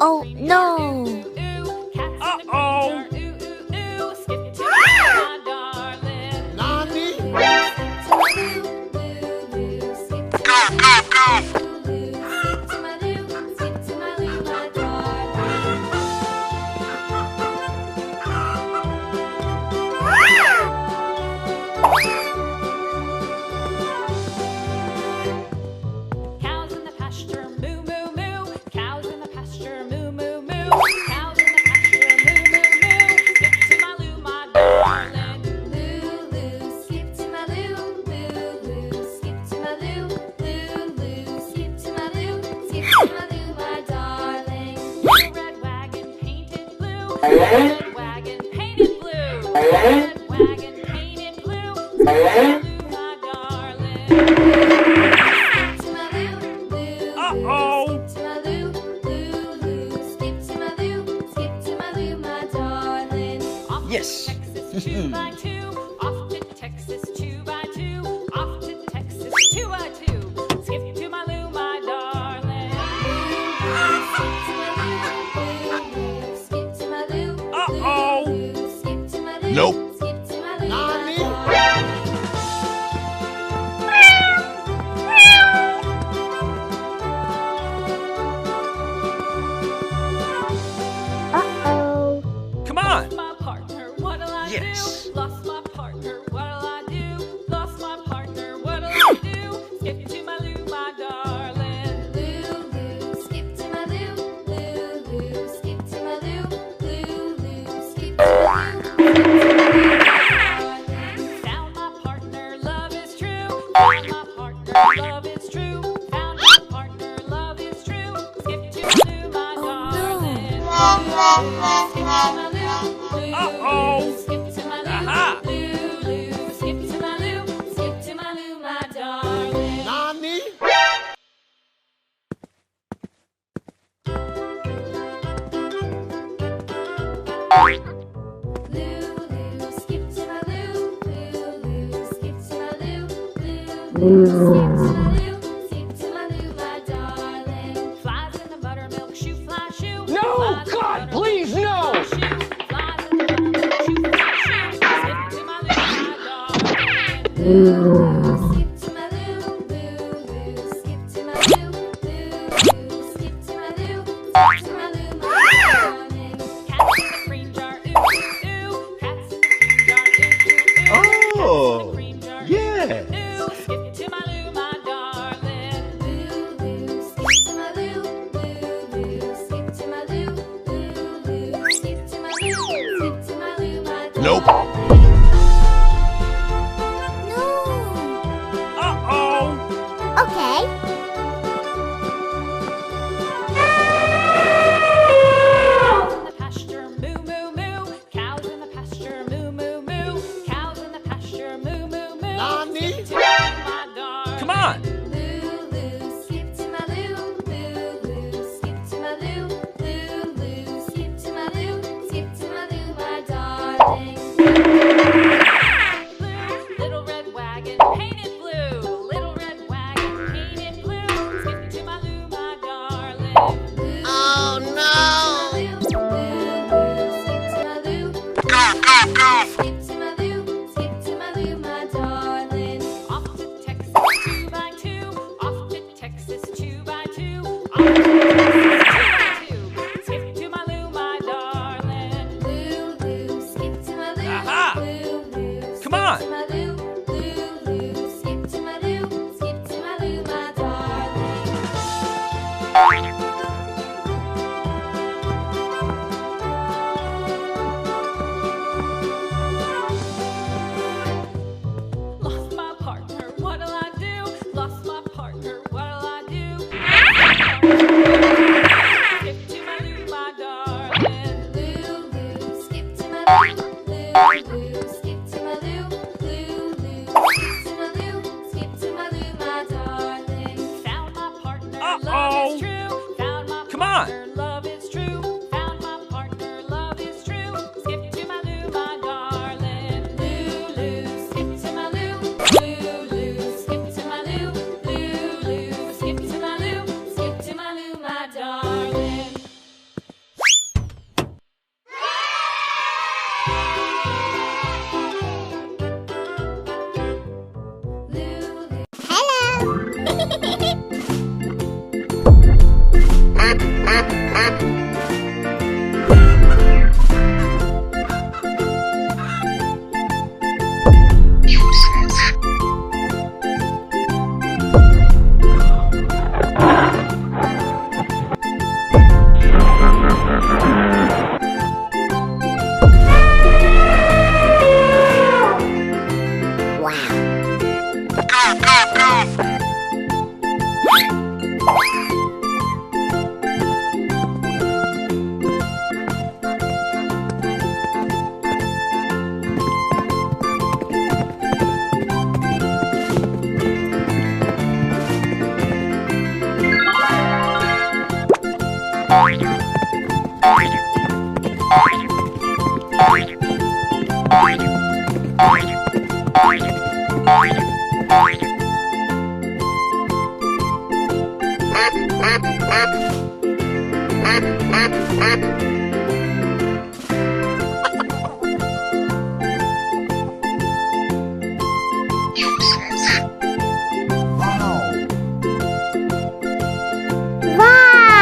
Oh no! Uh-oh! Nani? Go, go, go! Cows in the pasture, moo, moo, moo. Cows in the pasture, moo, moo, moo. Cows in the pasture, moo, moo, moo. Skip to my loo, my darling. Loo, loo, skip to my loo. Loo, loo, skip to my loo. Loo, loo, skip to my loo. Skip to my loo, my darling. Little red wagon painted blue. Red wagon painted blue. Red wagon painted blue. Skip to my loo, my darling. Uh-oh! Yes. Texas 2 by 2, off to Texas 2 by 2, off to Texas 2 by 2. Skip to my loo, my darling. Skip to my loo, Uh-oh! skip to my loo. Nope. Skip to my loo, Nani? Uh-oh. Come on! my partner, what'll I Yes. do? Lost my partner, what'll I do? Lost my partner, what'll I do? Skip to my loo, my darling. Loo, loo, skip to my loo. Loo, loo, skip to my loo. Loo, loo, skip to my loo. Found my partner, love is true. Found my partner, love is true. Found my partner, love is true. Skip to my loo, my darling. Skip to my loo. Uh-oh! Skip to my loo. Aha! Loo, loo, skip to my loo. Skip to my loo, my darling. Nani? Loo, loo, skip to my loo. Loo, loo, skip to my loo. Loo, loo, skip to my loo, my darling. Flies in the buttermilk shoe, fly shoe. No! Flies in the God, buttermilk please, no! shoe, flies in the buttermilk shoe, fly shoe. Skip to my loo, my darling. Skip to my loo. Loo, loo, skip to my loo. Loo, loo, skip to my loo. Skip to my loo, my darling. Cats in the cream jar, ooh, ooh, ooh. Cats in the cream jar, ooh, ooh, ooh. Oh, Cats in the cream jar, yeah. ooh, ooh. Skip to my loo, my darling. Loo, loo, skip to my loo. Loo, loo, skip to my loo. Loo, loo, skip to my loo. Skip to my loo, my darling. Nope. No. Uh-oh! Okay. Cows in the pasture, moo, moo, moo. Cows in the pasture, moo, moo, moo. Cows in the pasture, moo, moo, moo. Nani? Skip to my loo, my darling. Come on! Loo, loo, skip to my loo. Loo, loo, skip to my loo. Loo, loo, skip to my loo. Skip to my loo, my darling. Come on. To my loo, loo, loo. Skip to my loo, skip to my loo, my darling. Lost my partner, what'll I do? Lost my partner, what'll I do? Skip to my loo, my darling. Loo, loo, skip to my loo, loo, loo. Skip to my loo, loo, loo. Skip to my loo, skip to my loo, my darling. Found my partner, love is true. Found my Come on. partner, love is true. Found my partner, love is true. Skip to my loo, my darling. Loo, loo, skip to my loo, loo, loo. Skip to my loo, loo, loo. Skip to my loo, skip to my loo, my darling. Loo, loo. Wow!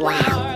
Wow.